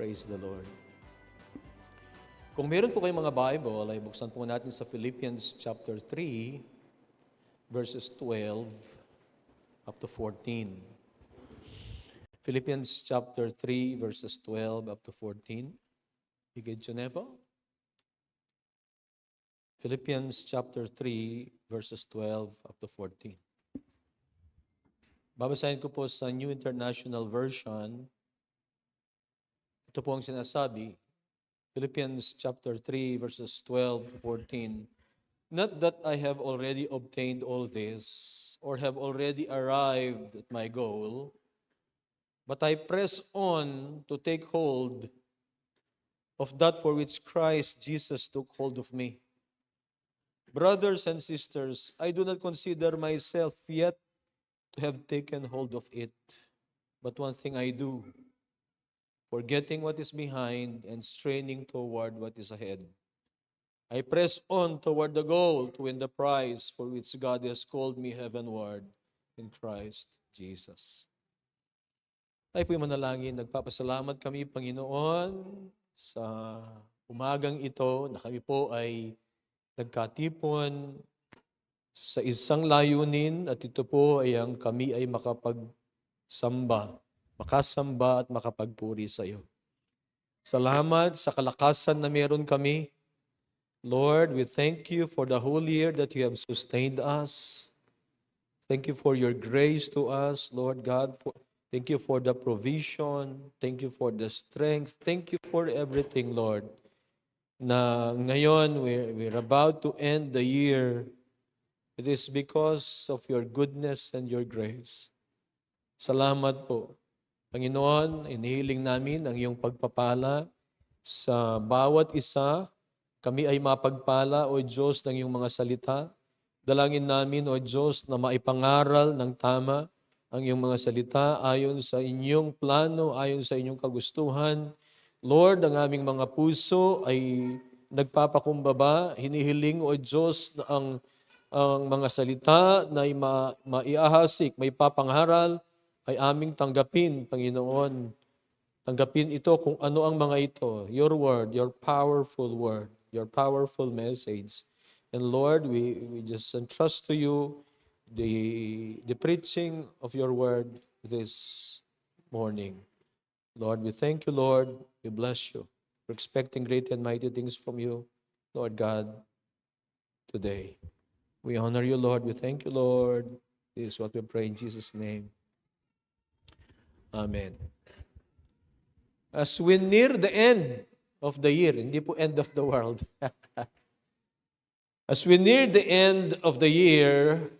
Praise the Lord. Kung meron po kayong mga Bible, ay buksan po natin sa Philippians chapter 3, verses 12 up to 14. Philippians chapter 3, verses 12 up to 14. Higit siya na po. Philippians chapter 3, verses 12 up to 14. Babasahin ko po sa New International Version. Ito po ang sinasabi, Philippians chapter 3, verses 12 to 14. Not that I have already obtained all this, or have already arrived at my goal, but I press on to take hold of that for which Christ Jesus took hold of me. Brothers and sisters, I do not consider myself yet to have taken hold of it, but one thing I do, forgetting what is behind and straining toward what is ahead. I press on toward the goal to win the prize for which God has called me heavenward in Christ Jesus. Tayo po'y manalangin. Nagpapasalamat kami, Panginoon, sa umagang ito na kami po ay nagkatipon sa isang layunin at ito po ay ang kami ay makasamba at makapagpuri sa iyo. Salamat sa kalakasan na meron kami. Lord, we thank you for the whole year that you have sustained us. Thank you for your grace to us, Lord God. Thank you for the provision. Thank you for the strength. Thank you for everything, Lord. Na ngayon, we're about to end the year. It is because of your goodness and your grace. Salamat po. Panginoon, inihiling namin ang iyong pagpapala sa bawat isa. Kami ay mapagpala, O Diyos, ng iyong mga salita. Dalangin namin, O Diyos, na maipangaral ng tama ang iyong mga salita ayon sa inyong plano, ayon sa inyong kagustuhan. Lord, ang aming mga puso ay nagpapakumbaba. Hinihiling, O Diyos, na ang mga salita na maiahasik, may papangaral, ay aming tanggapin, Panginoon. Tanggapin ito kung ano ang mga ito. Your word, your powerful message. And Lord, we just entrust to you the preaching of your word this morning. Lord, we thank you, Lord. We bless you. We're expecting great and mighty things from you, Lord God, today. We honor you, Lord. We thank you, Lord. This is what we pray in Jesus' name. Amen. As we near the end of the year, hindi po end of the world. As we near the end of the year,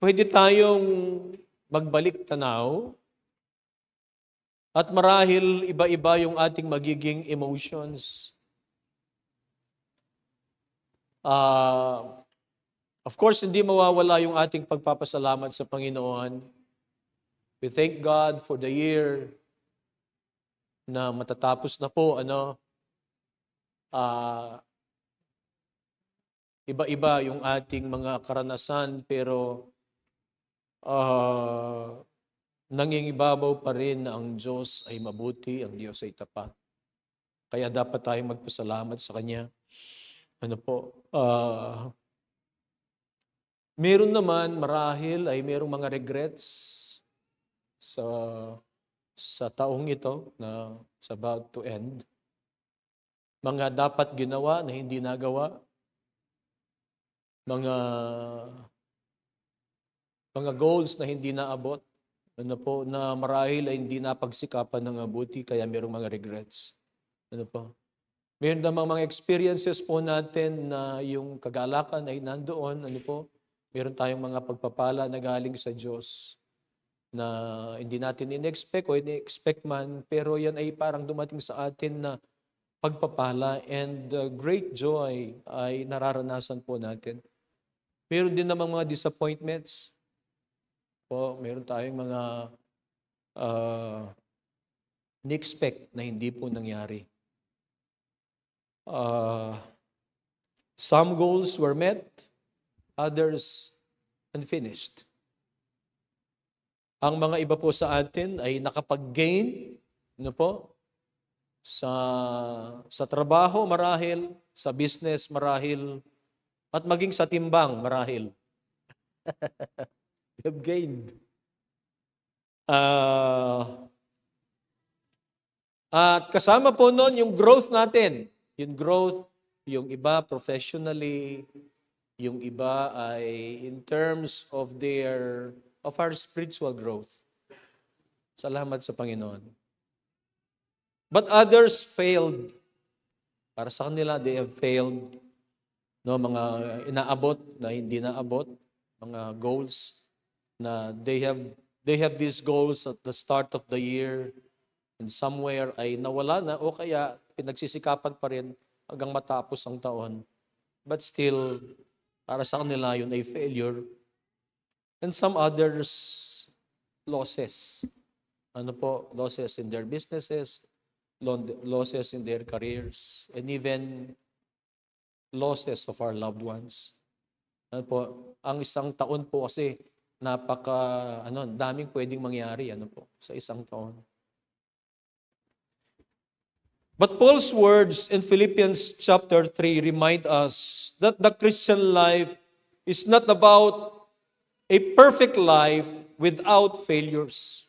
pwede tayong magbalik tanaw at marahil iba-iba yung ating magiging emotions. Of course, hindi mawawala yung ating pagpapasalamat sa Panginoon. We thank God for the year na matatapos na po, iba-iba yung ating mga karanasan, pero nangingibabaw pa rin na ang Diyos ay mabuti, ang Diyos ay tapat. Kaya dapat tayong magpasalamat sa Kanya. Meron naman, marahil ay merong mga regrets sa taong ito na it's about to end. Mga dapat ginawa na hindi nagawa. Mga goals na hindi naabot. Na marahil ay hindi napagsikapan ng mabuti, kaya merong mga regrets. Meron namang mga experiences po natin na yung kagalakan ay nandoon. Meron tayong mga pagpapala na galing sa Diyos na hindi natin in-expect o in-expect man, pero yan ay parang dumating sa atin na pagpapala, and great joy ay nararanasan po natin. Meron din namang mga disappointments. Meron tayong mga in-expect na hindi po nangyari. Some goals were met, others unfinished. Ang mga iba po sa atin ay nakapag-gain Ano po? Sa trabaho marahil, sa business marahil, at maging sa timbang marahil. We have gained. At kasama po noon yung growth natin. Yung growth, yung iba professionally, yung iba ay in terms of our spiritual growth. Salamat sa Panginoon. But others failed. Para sa kanila, they have failed. No, mga inaabot na hindi naabot, mga goals na they have these goals at the start of the year and somewhere ay nawala na o kaya pinagsisikapan pa rin hanggang matapos ang taon. But still, para sa kanila yun ay failure. And some others, losses. Ano po? Losses in their businesses, losses in their careers, and even losses of our loved ones. Ano po? Ang isang taon po kasi daming pwedeng mangyari sa isang taon. But Paul's words in Philippians chapter 3 remind us that the Christian life is not about a perfect life without failures.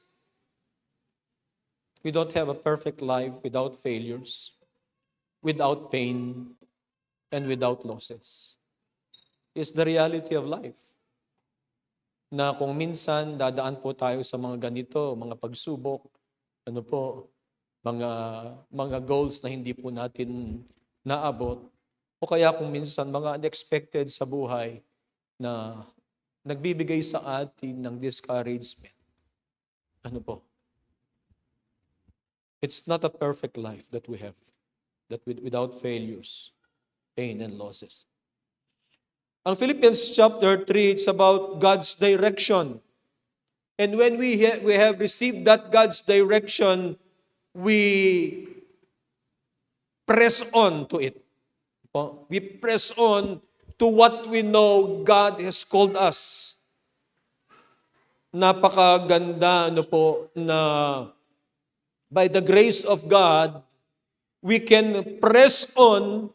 We don't have a perfect life without failures, without pain, and without losses. It's the reality of life. Na kung minsan dadaan po tayo sa mga ganito, mga pagsubok, mga goals na hindi po natin naabot, o kaya kung minsan mga unexpected sa buhay na nagbibigay sa atin ng discouragement. It's not a perfect life that we have, without failures, pain, and losses. Ang Philippians chapter 3, it's about God's direction. And when we have received that God's direction, we press on to it. We press on to what we know God has called us. Napakaganda na by the grace of God, we can press on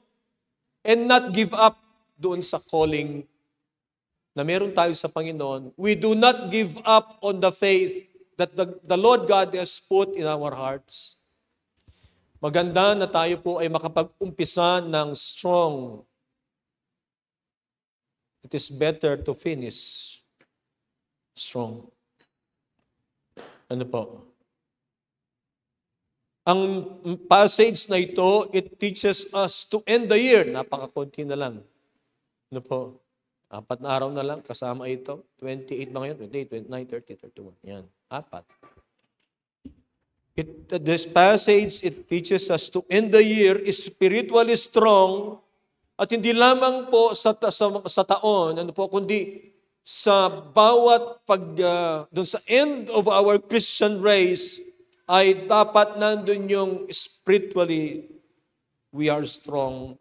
and not give up doon sa calling na meron tayo sa Panginoon. We do not give up on the faith that the Lord God has put in our hearts. Maganda na tayo po ay makapag-umpisa ng strong. It is better to finish strong. Ang passage na ito, it teaches us to end the year. Napakakunti na lang. 4 na araw na lang, kasama ito. 28 ba ngayon? 28, 29, 30, 31. Yan, 4. This passage, it teaches us to end the year spiritually strong at hindi lamang po sa taon, kundi sa bawat doon sa end of our Christian race, ay dapat nandun yung spiritually we are strong.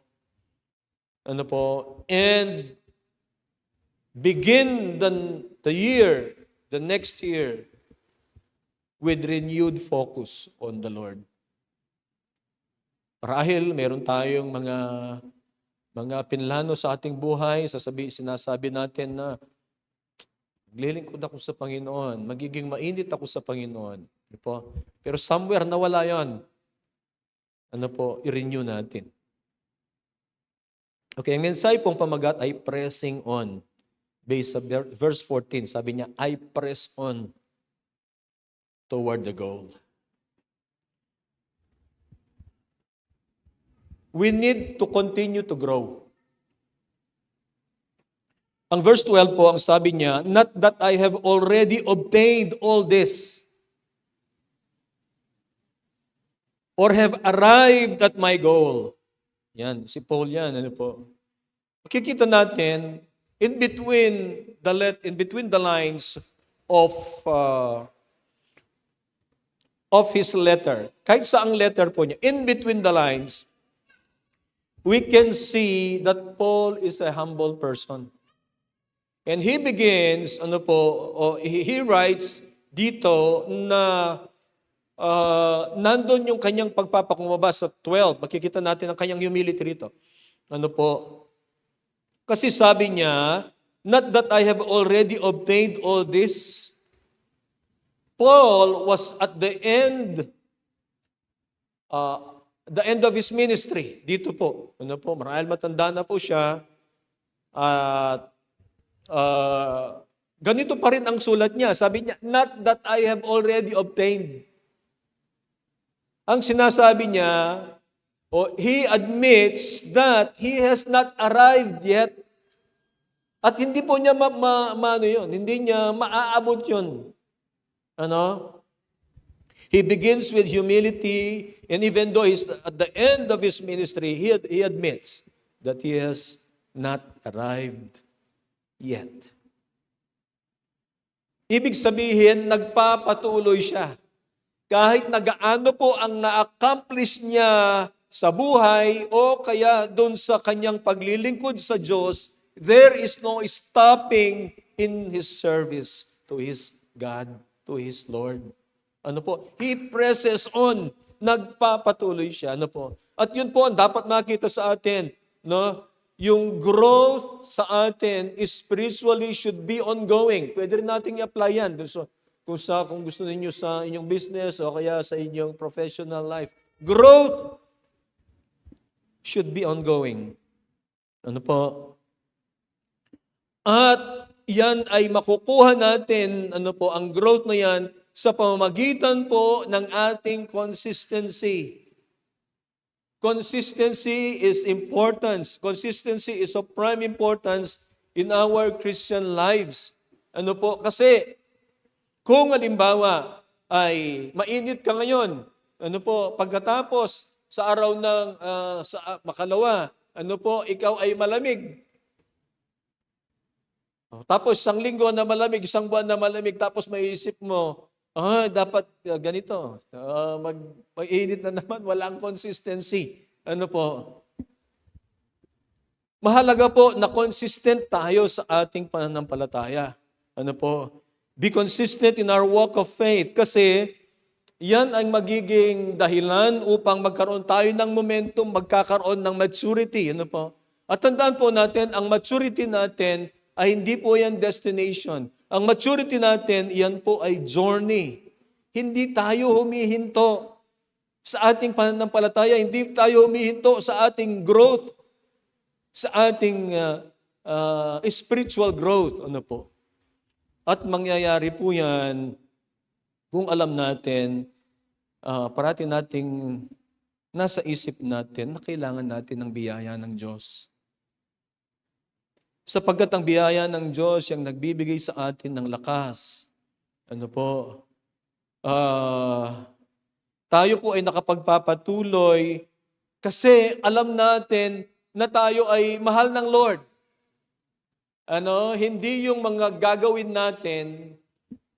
And begin the year, the next year, with renewed focus on the Lord. Marahil, meron tayong mga pinlano sa ating buhay, sinasabi natin na maglilingkod ako sa Panginoon, magiging mainit ako sa Panginoon. Pero somewhere nawala yon. I-renew natin. Okay, ang mensahe pong pamagat ay pressing on. Based sa verse 14, sabi niya, I press on toward the goal. We need to continue to grow. Ang verse 12 po, ang sabi niya, not that I have already obtained all this, or have arrived at my goal. Yan, si Paul yan. Makikita natin, in between the lines of his letter, kahit saang letter po niya, in between the lines, we can see that Paul is a humble person. And he begins, he writes dito na nandun yung kanyang pagpapakumbaba sa 12. Makikita natin ang kanyang humility rito. Ano po? Kasi sabi niya, not that I have already obtained all this. Paul was at the end of his ministry. Dito po. Ano po? Marahil matanda na po siya. At ganito pa rin ang sulat niya. Sabi niya, not that I have already obtained. Ang sinasabi niya, he admits that he has not arrived yet. At hindi po niya ano yun, hindi niya maaabot yun. Ano? He begins with humility, and even though he's at the end of his ministry, he admits that he has not arrived yet. Ibig sabihin, nagpapatuloy siya. Kahit nagaano po ang na-accomplish niya sa buhay o kaya doon sa kanyang paglilingkod sa Diyos, there is no stopping in his service to his God, to his Lord. Ano po? He presses on. Nagpapatuloy siya. Ano po? At yun po ang dapat makita sa atin. No? Yung growth sa atin spiritually should be ongoing. Pwede rin natin i-apply yan. So, kung gusto ninyo sa inyong business o kaya sa inyong professional life. Growth should be ongoing. Ano po? At yan ay makukuha natin, ano po, ang growth na yan sa pamamagitan po ng ating consistency. Consistency is importance. Consistency is of prime importance in our Christian lives. Ano po? Kasi kung halimbawa ay mainit ka ngayon, ano po, pagkatapos sa araw ng makalawa, ano po, ikaw ay malamig. Tapos isang linggo na malamig, isang buwan na malamig, tapos maiisip mo, dapat ganito. Mag-init na naman, walang consistency. Ano po? Mahalaga po na consistent tayo sa ating pananampalataya. Ano po? Be consistent in our walk of faith kasi yan ang magiging dahilan upang magkaroon tayo ng momentum, magkakaroon ng maturity. Ano po? At tandaan po natin, ang maturity natin ay hindi po yan destination. Ang maturity natin, yan po ay journey. Hindi tayo humihinto sa ating pananampalataya. Hindi tayo humihinto sa ating growth, sa ating spiritual growth. Ano po? At mangyayari po yan kung alam natin, parati nating nasa isip natin na kailangan natin ng biyaya ng Diyos. Sapagkat ang biyaya ng Diyos yung nagbibigay sa atin ng lakas. Ano po? Tayo po ay nakapagpapatuloy kasi alam natin na tayo ay mahal ng Lord. Hindi yung mga gagawin natin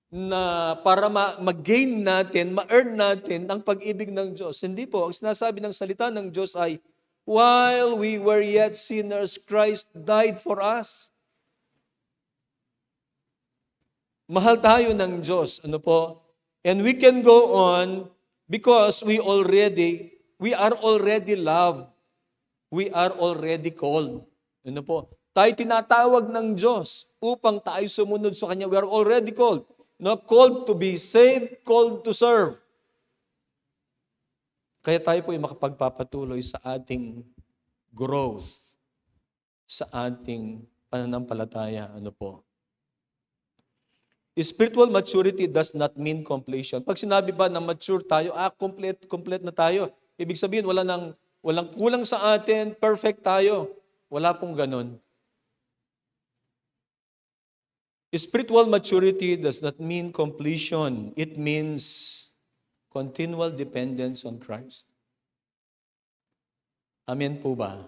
na para mag-gain natin, ma-earn natin ang pag-ibig ng Diyos. Hindi po. Ang sinasabi ng salita ng Diyos ay, while we were yet sinners, Christ died for us. Mahal tayo ng Diyos. Ano po? And we can go on because we are already loved. We are already called. Ano po? Tayo tinatawag ng Diyos upang tayo sumunod sa Kanya. We are already called. Called to be saved, called to serve. Kaya tayo po ay makapagpapatuloy sa ating growth, sa ating pananampalataya. Ano po? Spiritual maturity does not mean completion. Pag sinabi ba na mature tayo, complete na tayo. Ibig sabihin, walang kulang sa atin, perfect tayo. Wala pong ganun. Spiritual maturity does not mean completion. It means continual dependence on Christ. Amen po ba?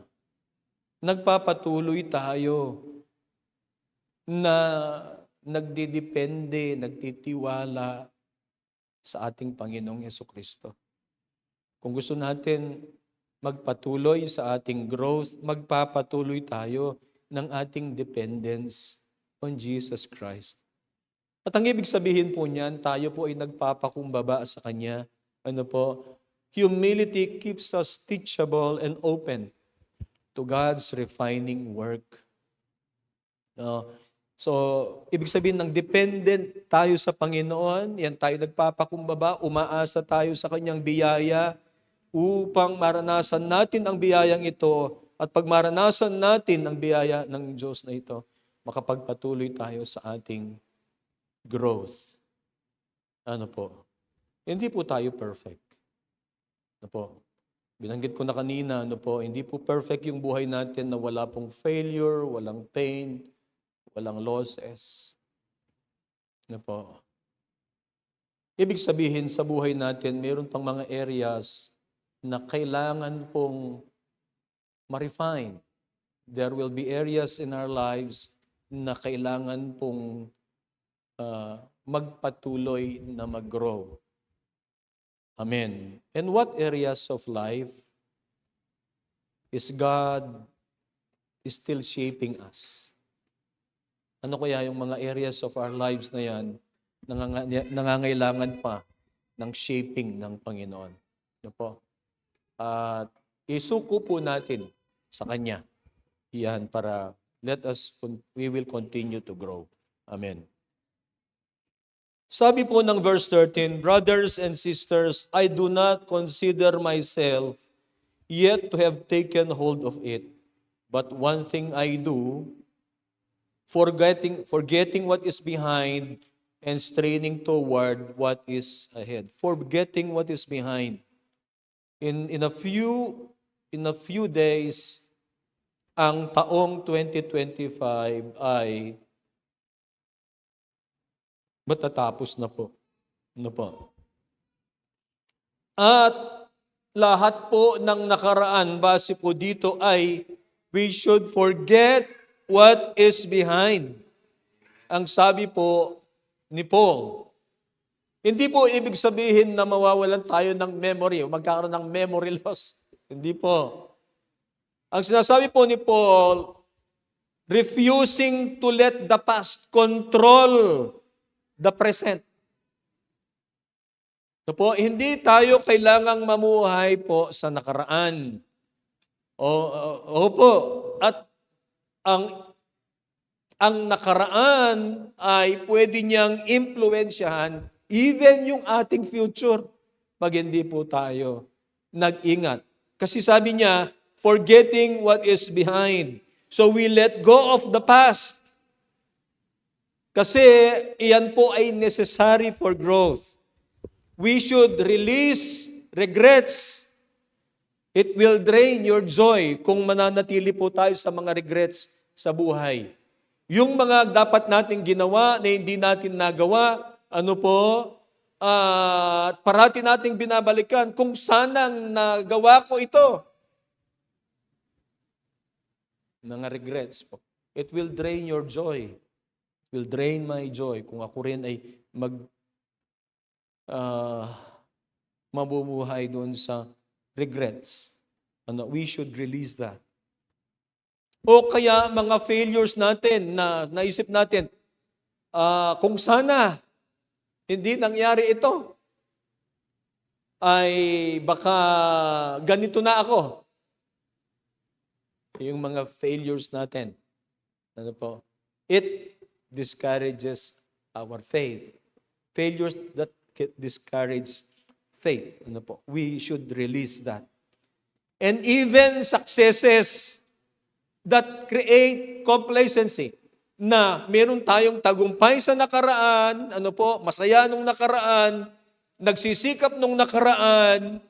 Nagpapatuloy tayo na nagdidepende, nagtitiwala sa ating Panginoong Jesucristo. Kung gusto natin magpatuloy sa ating growth, magpapatuloy tayo ng ating dependence on Jesus Christ. At ang ibig sabihin po niyan, tayo po ay nagpapakumbaba sa Kanya Ano po? Humility keeps us teachable and open to God's refining work. No? So, ibig sabihin ng dependent tayo sa Panginoon, yan tayo nagpapakumbaba, umaasa tayo sa Kanyang biyaya upang maranasan natin ang biyayang ito at pag maranasan natin ang biyaya ng Diyos na ito, makapagpatuloy tayo sa ating growth. Ano po? Hindi po tayo perfect. Ano po? Binanggit ko na kanina, ano po, hindi po perfect yung buhay natin na wala pong failure, walang pain, walang losses. Ano po? Ibig sabihin sa buhay natin, mayroon pang mga areas na kailangan pong ma-refine. There will be areas in our lives na kailangan pong magpatuloy na mag-grow. Amen. And what areas of life is God still shaping us? Ano kaya yung mga areas of our lives na yan nangangailangan pa ng shaping ng Panginoon? Ano po? At isuko po natin sa Kanya. Yan para we will continue to grow. Amen. Sabi po ng verse 13, Brothers and sisters, I do not consider myself yet to have taken hold of it. But one thing I do, forgetting what is behind and straining toward what is ahead. Forgetting what is behind. In a few days, ang taong 2025 ay matatapos na po. Ano po? At lahat po ng nakaraan, base po dito ay we should forget what is behind. Ang sabi po ni Paul, hindi po ibig sabihin na mawawalan tayo ng memory o magkakaroon ng memory loss. Hindi po. Ang sinasabi po ni Paul, refusing to let the past control the present. So po, hindi tayo kailangang mamuhay po sa nakaraan. Opo. At ang nakaraan ay pwede niyang impluwensyahan even yung ating future pag hindi po tayo nag-ingat. Kasi sabi niya, forgetting what is behind. So we let go of the past. Kasi iyan po ay necessary for growth. We should release regrets. It will drain your joy kung mananatili po tayo sa mga regrets sa buhay. Yung mga dapat nating ginawa na hindi natin nagawa, parati nating binabalikan kung sanang nagawa ko ito. Mga regrets po. It will drain your joy. It will drain my joy kung ako rin ay mabubuhay doon sa regrets. We should release that. O kaya mga failures natin na naisip natin, kung sana hindi nangyari ito, ay baka ganito na ako. Yung mga failures natin. It discourages our faith. Failures that discourage faith. We should release that. And even successes that create complacency, na meron tayong tagumpay sa nakaraan, masaya nung nakaraan, nagsisikap nung nakaraan,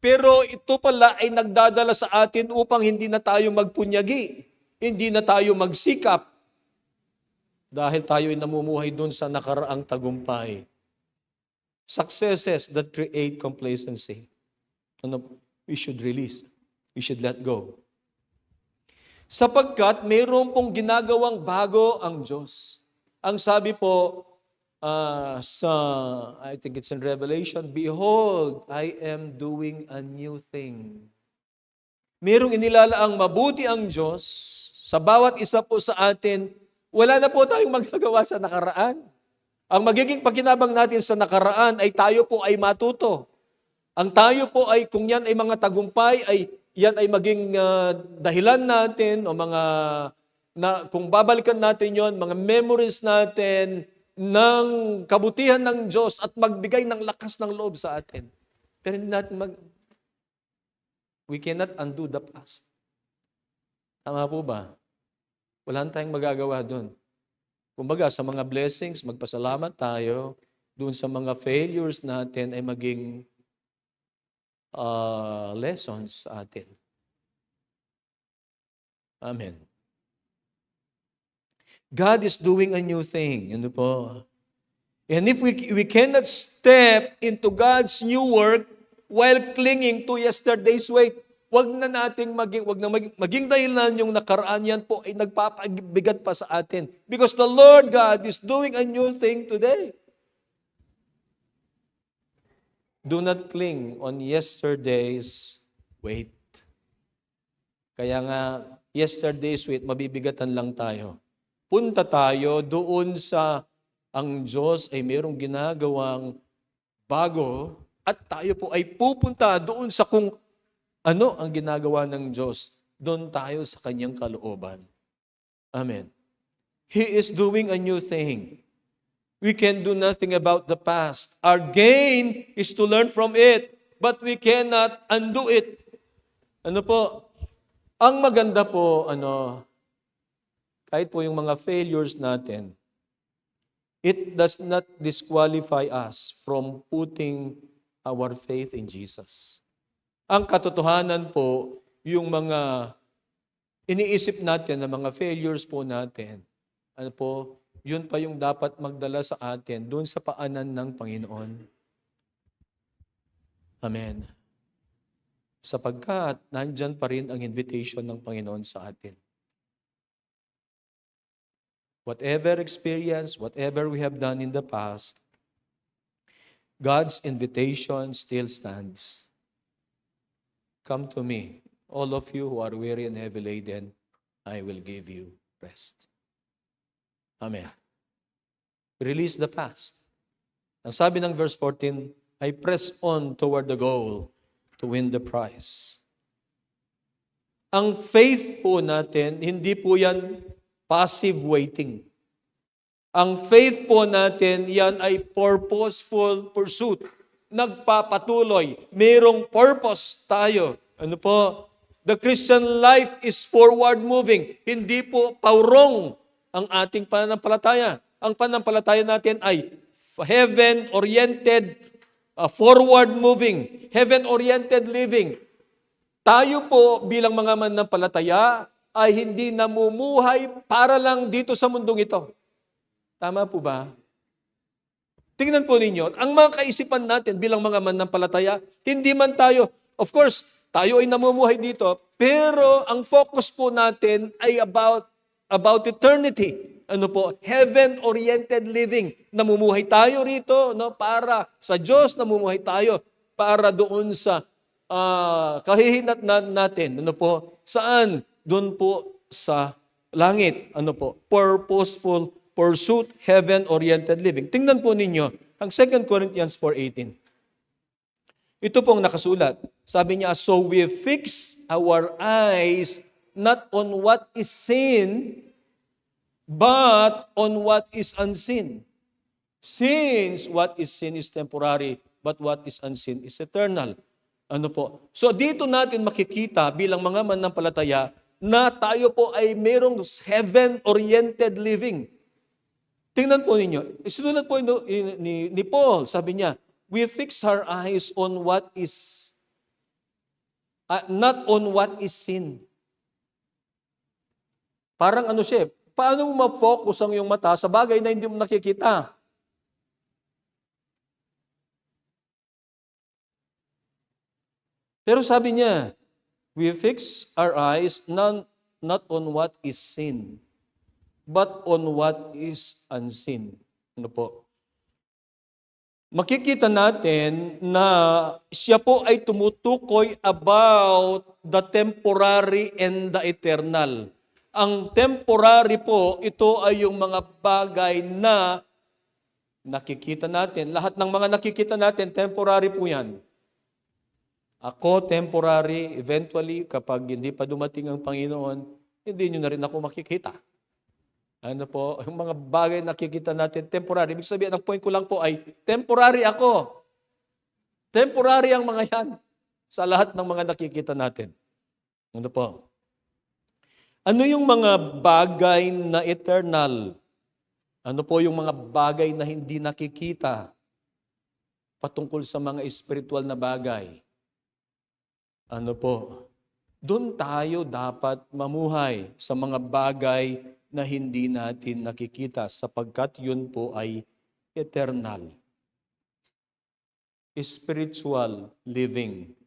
pero ito pala ay nagdadala sa atin upang hindi na tayo magpunyagi, hindi na tayo magsikap, dahil tayo ay namumuhay doon sa nakaraang tagumpay. Successes that create complacency. We should release. We should let go. Sapagkat mayroon pong ginagawang bago ang Diyos. Ang sabi po I think it's in Revelation, Behold, I am doing a new thing. Mayroong inilalaang mabuti ang Diyos sa bawat isa po sa atin. Wala na po tayong magagawa sa nakaraan. Ang magiging pakinabang natin sa nakaraan ay tayo po ay matuto Ang tayo po ay, kung yan ay mga tagumpay, ay yan ay maging dahilan natin o mga, kung babalikan natin yon, mga memories natin ng kabutihan ng Diyos at magbigay ng lakas ng loob sa atin. Pero hindi natin we cannot undo the past. Tama po ba? Wala tayong magagawa doon. Kumbaga, sa mga blessings, magpasalamat tayo. Doon sa mga failures natin ay maging lessons sa atin. Amen. God is doing a new thing. Ano po? And if we cannot step into God's new work while clinging to yesterday's way, wag na maging dahilan yung nakaraan, yan po ay nagpapabigat pa sa atin. Because the Lord God is doing a new thing today. Do not cling on yesterday's weight. Kaya nga, yesterday's weight, mabibigatan lang tayo. Punta tayo doon sa ang Diyos ay mayroong ginagawang bago at tayo po ay pupunta doon sa kung ano ang ginagawa ng Diyos. Doon tayo sa kanyang kalooban. Amen. He is doing a new thing. We can do nothing about the past. Our gain is to learn from it, but we cannot undo it. Ano po? Ang maganda po, kahit po yung mga failures natin, it does not disqualify us from putting our faith in Jesus. Ang katotohanan po, yung mga iniisip natin na mga failures po natin, yun pa yung dapat magdala sa atin doon sa paanan ng Panginoon. Amen. Sapagkat nandyan pa rin ang invitation ng Panginoon sa atin. Whatever experience, whatever we have done in the past, God's invitation still stands. Come to me, all of you who are weary and heavy laden, I will give you rest. Amen. Release the past. Ang sabi ng verse 14, I press on toward the goal to win the prize. Ang faith po natin, hindi po yan passive waiting. Ang faith po natin, yan ay purposeful pursuit. Nagpapatuloy. Mayroong purpose tayo. Ano po? The Christian life is forward moving. Hindi po paurong ang ating pananampalataya. Ang pananampalataya natin ay heaven-oriented, forward-moving, heaven-oriented living. Tayo po bilang mga mananampalataya ay hindi namumuhay para lang dito sa mundong ito. Tama po ba? Tingnan po ninyo, ang mga kaisipan natin bilang mga mananampalataya, hindi man tayo, of course, tayo ay namumuhay dito, pero ang focus po natin ay about eternity. Ano po? Heaven-oriented living. Namumuhay tayo rito, para sa Diyos, namumuhay tayo para doon sa kahihinatnan natin. Ano po? Saan? Doon po sa langit. Ano po? Purposeful pursuit, heaven-oriented living. Tingnan po ninyo, ang 2 Corinthians 4:18. Ito pong nakasulat. Sabi niya, so we fix our eyes not on what is seen, but on what is unseen. Since what is seen is temporary, but what is unseen is eternal. Ano po? So dito natin makikita bilang mga mananampalataya na tayo po ay mayroong heaven-oriented living. Tingnan po ninyo. Isinulat po ni Paul, sabi niya, we fix our eyes on what is, not on what is seen. Parang siya, paano mo ma-focus ang iyong mata sa bagay na hindi mo nakikita? Pero sabi niya, we fix our eyes not on what is seen, but on what is unseen. Ano po? Makikita natin na siya po ay tumutukoy about the temporary and the eternal. Ang temporary po, ito ay yung mga bagay na nakikita natin. Lahat ng mga nakikita natin, temporary po yan. Ako, temporary, eventually, kapag hindi pa dumating ang Panginoon, hindi nyo na rin ako makikita. Ano po, yung mga bagay na nakikita natin, temporary. Ibig sabihin, ang point ko lang po ay, temporary ako. Temporary ang mga yan sa lahat ng mga nakikita natin. Ano po? Ano yung mga bagay na eternal? Ano po yung mga bagay na hindi nakikita patungkol sa mga spiritual na bagay? Ano po? Doon tayo dapat mamuhay sa mga bagay na hindi natin nakikita sapagkat yun po ay eternal. Spiritual living,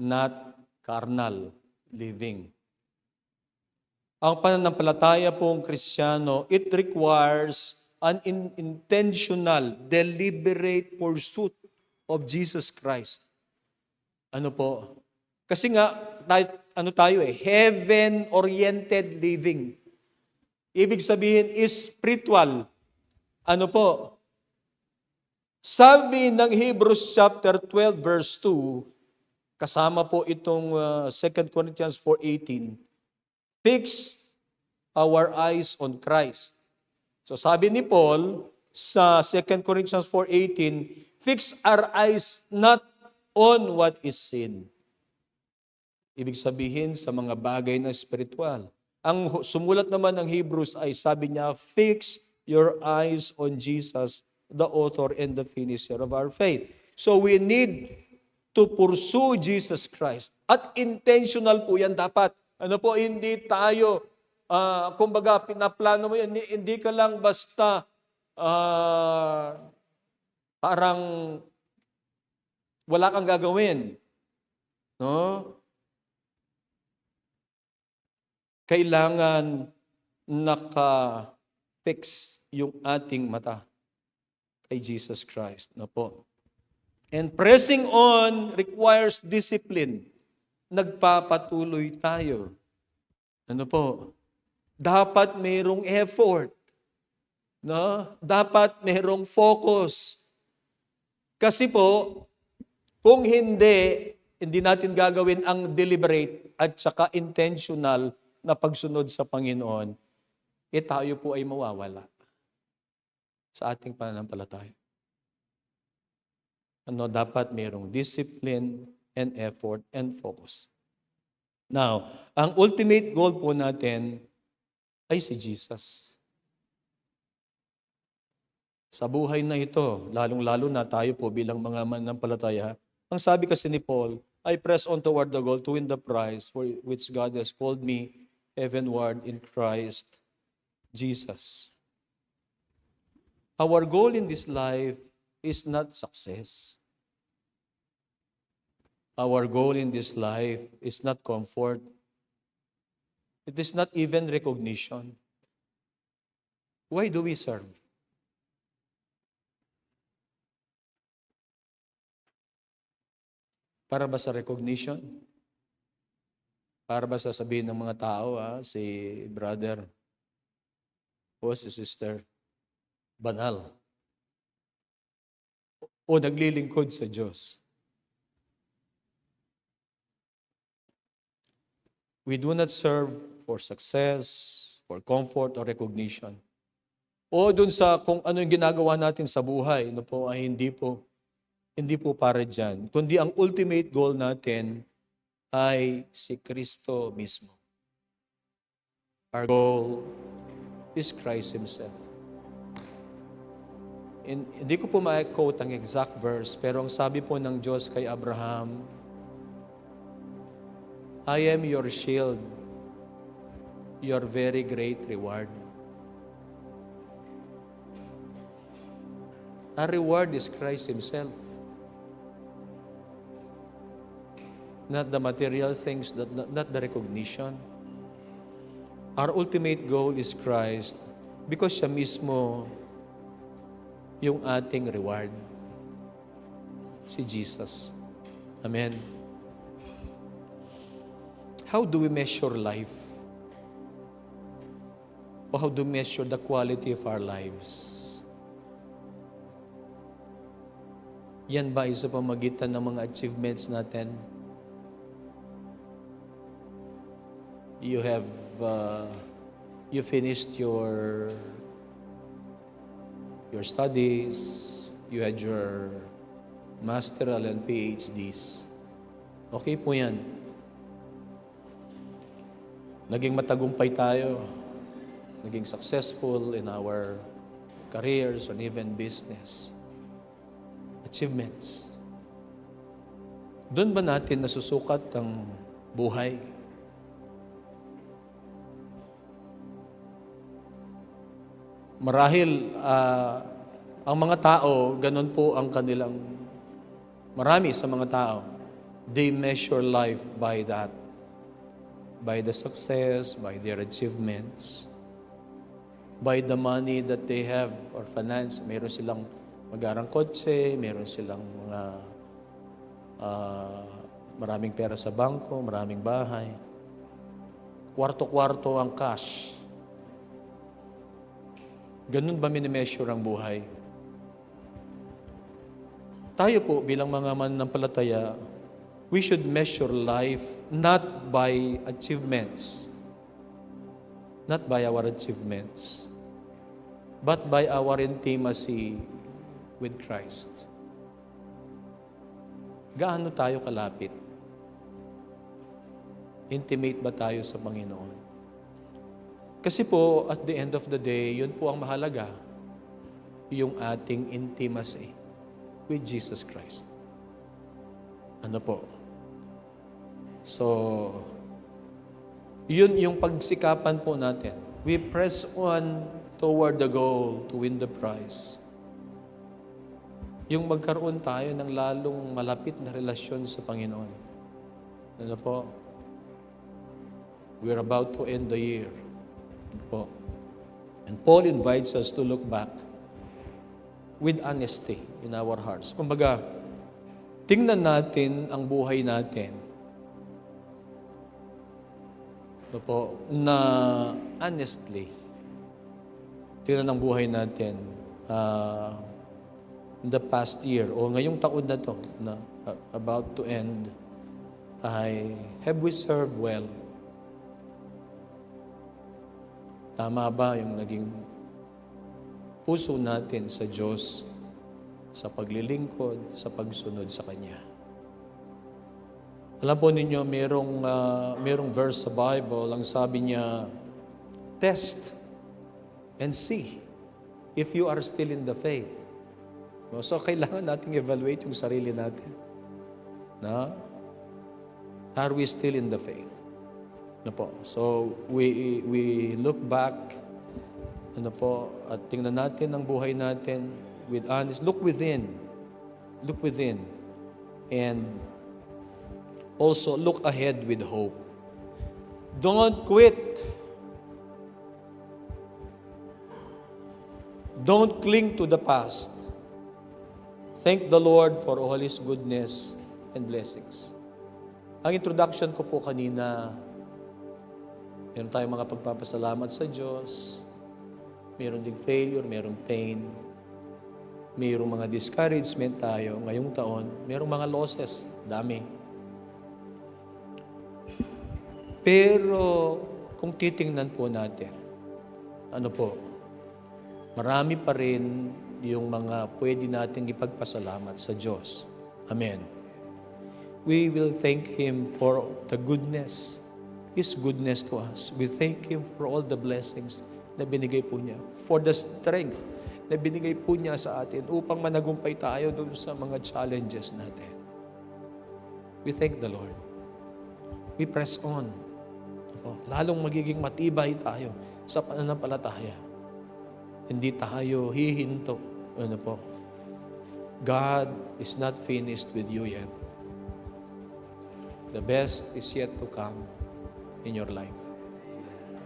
not carnal living. Ang pananampalataya pong Kristiyano, it requires an intentional, deliberate pursuit of Jesus Christ. Ano po? Kasi nga, tayo heaven-oriented living. Ibig sabihin, spiritual. Ano po? Sabi ng Hebrews chapter 12 verse 2, kasama po itong 2 Corinthians 4:18, fix our eyes on Christ. So sabi ni Paul sa 2 Corinthians 4:18, fix our eyes not on what is seen. Ibig sabihin sa mga bagay na spiritual. Ang sumulat naman ng Hebrews ay sabi niya, fix your eyes on Jesus, the author and the finisher of our faith. So we need to pursue Jesus Christ. At intentional po yan dapat. Ano po, hindi tayo, kumbaga, pinaplano mo yan, hindi ka lang basta parang wala kang gagawin. No? Kailangan naka-fix yung ating mata kay Jesus Christ. No po. And pressing on requires discipline. Nagpapatuloy tayo. Ano po? Dapat mayroong effort. No? Dapat mayroong focus. Kasi po, kung hindi natin gagawin ang deliberate at saka intentional na pagsunod sa Panginoon, tayo po ay mawawala sa ating pananampalataya. Dapat mayroong discipline and effort and focus. Now, ang ultimate goal po natin ay si Jesus. Sa buhay na ito, lalong-lalo na tayo po bilang mga mananampalataya, ang sabi kasi ni Paul, I press on toward the goal to win the prize for which God has called me heavenward in Christ Jesus. Our goal in this life is not success. Our goal in this life is not comfort. It is not even recognition. Why do we serve? Para ba sa recognition? Para ba sasabihin ng mga tao, si brother o si sister, banal? O naglilingkod sa Diyos? We do not serve for success, for comfort, or recognition. O dun sa kung ano yung ginagawa natin sa buhay, ay hindi po para dyan. Kundi ang ultimate goal natin ay si Kristo mismo. Our goal is Christ Himself. Hindi ko po ma-quote ang exact verse, pero ang sabi po ng Diyos kay Abraham, I am your shield, your very great reward. Our reward is Christ Himself. Not the material things, not the recognition. Our ultimate goal is Christ because siya mismo yung ating reward. Si Jesus. Amen. How do we measure life? Or how do we measure the quality of our lives? Yan ba ay sa pamagitan ng mga achievements natin? You have, you finished your studies, you had your masteral and PhDs. Okay po yan. Naging matagumpay tayo, naging successful in our careers and even business. Achievements. Doon ba natin nasusukat ang buhay? Marahil, ang mga tao, ganun po ang kanilang, marami sa mga tao, they measure life by that. By the success, by their achievements, by the money that they have or finance. Meron silang magarang kotse, meron silang mga maraming pera sa bangko, maraming bahay. Kwarto-kwarto ang cash. Ganun ba minimeasure ang buhay? Tayo po bilang mga mananampalataya, we should measure life not by achievements, not by our achievements, but by our intimacy with Christ. Gaano tayo kalapit? Intimate ba tayo sa Panginoon? Kasi po, at the end of the day, yun po ang mahalaga, yung ating intimacy with Jesus Christ. Ano po? So, yun yung pagsikapan po natin. We press on toward the goal to win the prize. Yung magkaroon tayo ng lalong malapit na relasyon sa Panginoon. Ano po? We're about to end the year. Ano po? And Paul invites us to look back with honesty in our hearts. Kumbaga, tingnan natin ang buhay natin. Ano po? Na honestly, tingnan ang buhay natin in the past year o ngayong taon na to na about to end, have we served well? Tama ba yung naging puso natin sa Diyos, sa paglilingkod, sa pagsunod sa Kanya? Alam po ninyo, merong verse sa Bible, ang sabi niya, test and see if you are still in the faith. So, kailangan nating evaluate yung sarili natin. Na? Are we still in the faith? Ano po? So, we look back, ano po, at tingnan natin ang buhay natin with honest. Look within. Look within. And also, look ahead with hope. Don't quit. Don't cling to the past. Thank the Lord for all His goodness and blessings. Ang introduction ko po kanina, meron tayong mga pagpapasalamat sa Diyos, meron ding failure, meron pain, mayroong mga discouragement tayo ngayong taon, merong mga losses, dami. Pero kung titingnan po natin, ano po, marami pa rin yung mga pwede nating ipagpasalamat sa Diyos. Amen. We will thank Him for the goodness, His goodness to us. We thank Him for all the blessings na binigay po niya, for the strength na binigay po niya sa atin upang managumpay tayo doon sa mga challenges natin. We thank the Lord. We press on. Lalong magiging matibay tayo sa pananampalataya. Hindi tayo hihinto. Ano po? God is not finished with you yet. The best is yet to come in your life.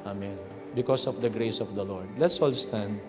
Amen. Because of the grace of the Lord. Let's all stand.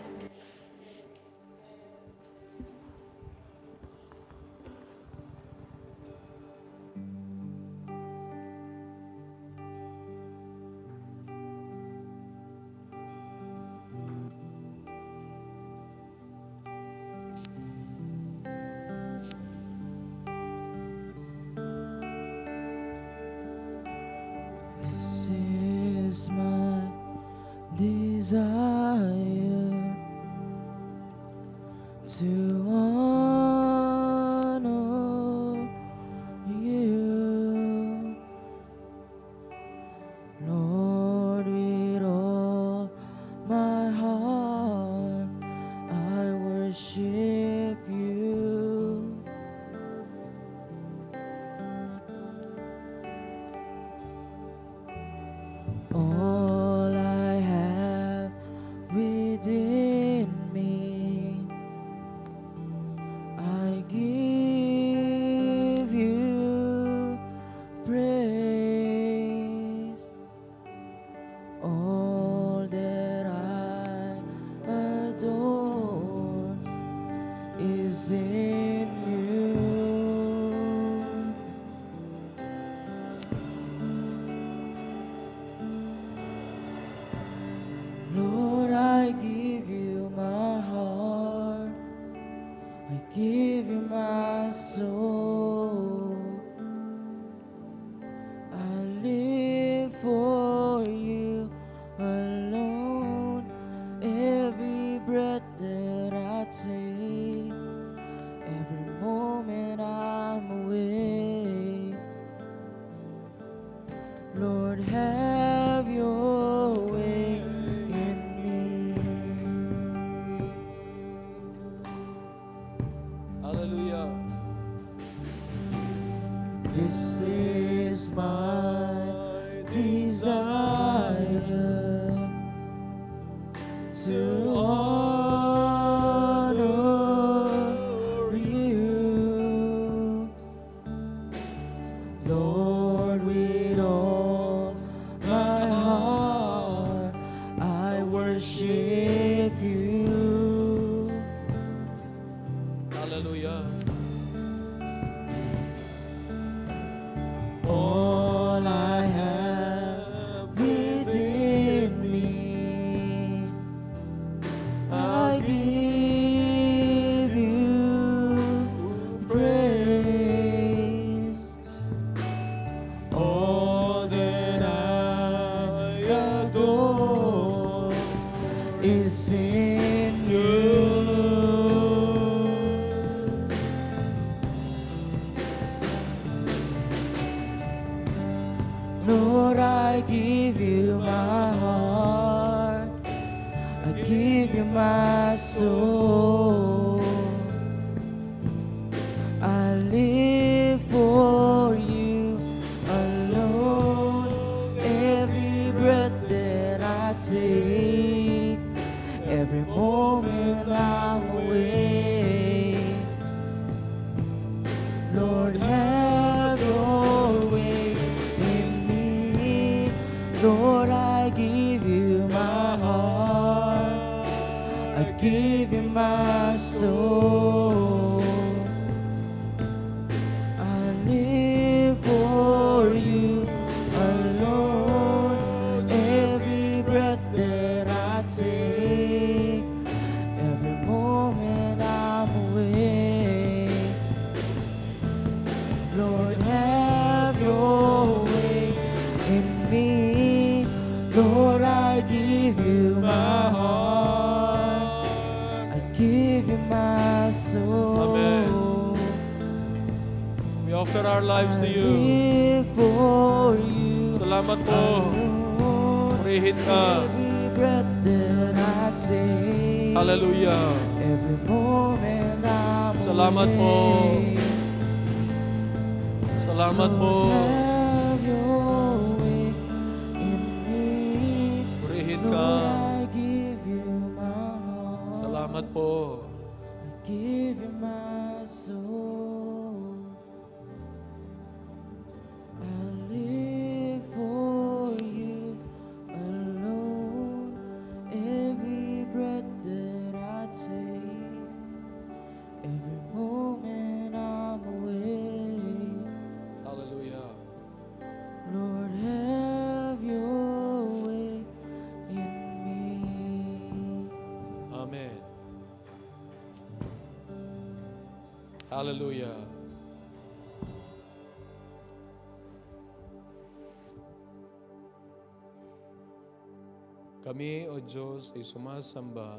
desire to honor you, Lord, with all my heart I worship you. All I have within me, I give you praise. All that I adore is in you. Lord, I give you my heart, I give you my soul. I live for you alone. Every breath that I take, every moment I'm awake, Lord, have your way in me. Hallelujah. This is my desire to honor you, Lord, with all my heart I worship you. Hallelujah. All I have within me, I give you praise. All that I adore is in you. Lord, I give you my heart, I give you my soul. I live for you alone. Every breath that I take, every moment I'm awake, Lord, have your way in me. Lord, I give you my heart, I give you my soul. I live for you alone. Every breath that I take, every moment I'm awake, Lord, have your way in me. Lord, I give you my heart, I give you my soul. Amen. We offer our lives to I you. live for you Salamat po. alone. Purihin ka. Every breath that I take, Hallelujah. every moment I'm Salamat po. awake, Salamat po. Lord, have your way in me. Purihin Lord, ka. I give you my heart, Salamat po. I give you my soul. I live for you alone. Every breath that I take, every moment I'm awake, Hallelujah. Lord, have your way in me. Amen. Hallelujah. Kami, O Diyos, ay sumasamba,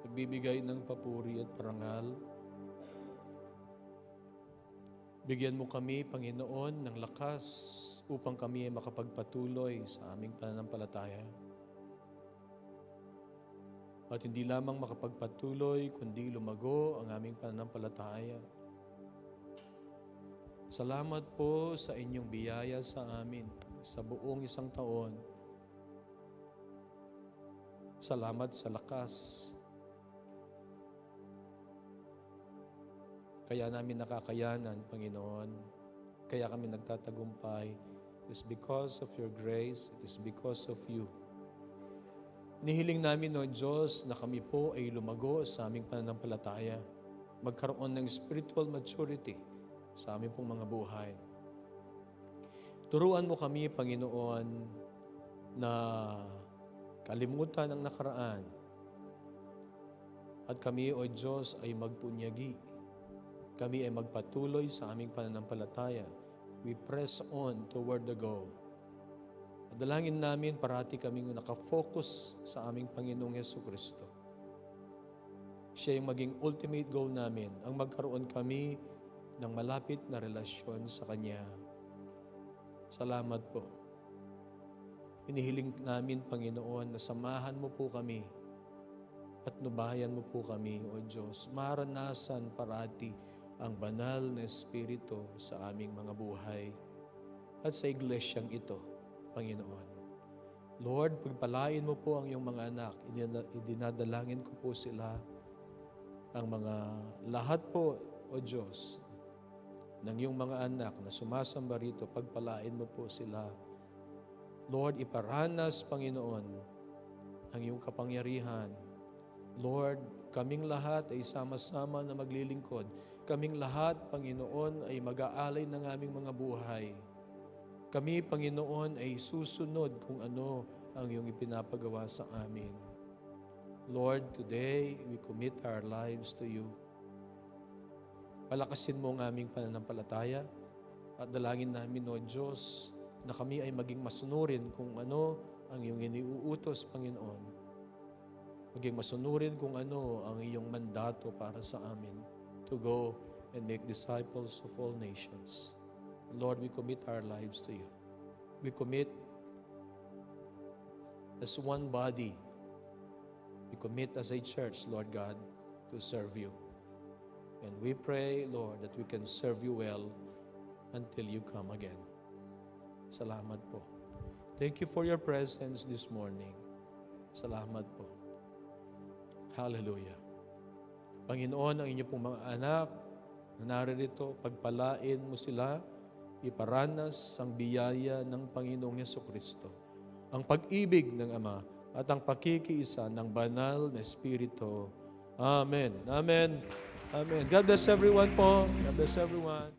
nagbibigay ng papuri at parangal. Bigyan mo kami, Panginoon, ng lakas upang kami ay makapagpatuloy sa aming pananampalataya. At hindi lamang makapagpatuloy, kundi lumago ang aming pananampalataya. Salamat po sa inyong biyaya sa amin sa buong isang taon. Salamat sa lakas. Kaya namin nakakayanan, Panginoon. Kaya kami nagtatagumpay. It is because of your grace. It is because of you. Nihiling namin, O Diyos, na kami po ay lumago sa aming pananampalataya. Magkaroon ng spiritual maturity sa aming pong mga buhay. Turuan mo kami, Panginoon, na kalimutan ang nakaraan. At kami, O Diyos, ay magpunyagi. Kami ay magpatuloy sa aming pananampalataya. We press on toward the goal. At dalangin namin parati kaming nakafocus sa aming Panginoong Jesucristo. Siya yung maging ultimate goal namin, ang magkaroon kami ng malapit na relasyon sa Kanya. Salamat po. Hinihiling namin, Panginoon, na samahan mo po kami at nubayan mo po kami, O Diyos. Maranasan parati ang banal na Espiritu sa aming mga buhay at sa iglesyang ito, Panginoon. Lord, pagpalain mo po ang iyong mga anak. Idinadalangin ko po sila, ang mga lahat po, O Diyos, ng iyong mga anak na sumasamba rito, pagpalain mo po sila. Lord, iparanas, Panginoon, ang iyong kapangyarihan. Lord, kaming lahat ay sama-sama na maglilingkod. Kaming lahat, Panginoon, ay mag-aalay ng aming mga buhay. Kami, Panginoon, ay susunod kung ano ang iyong ipinapagawa sa amin. Lord, today, we commit our lives to you. Palakasin mo ang aming pananampalataya at dalangin namin, O Diyos, na kami ay maging masunurin kung ano ang iyong iniuutos, Panginoon. Maging masunurin kung ano ang iyong mandato para sa amin to go and make disciples of all nations. Lord, we commit our lives to you. We commit as one body. We commit as a church, Lord God, to serve you. And we pray, Lord, that we can serve you well until you come again. Salamat po. Thank you for your presence this morning. Salamat po. Hallelujah. Panginoon, ang inyong pong mga anak na naririto, pagpalain mo sila, iparanas ang biyaya ng Panginoong Jesucristo, ang pag-ibig ng Ama at ang pakikiisa ng banal na Espiritu. Amen. Amen. Amen. God bless everyone po. God bless everyone.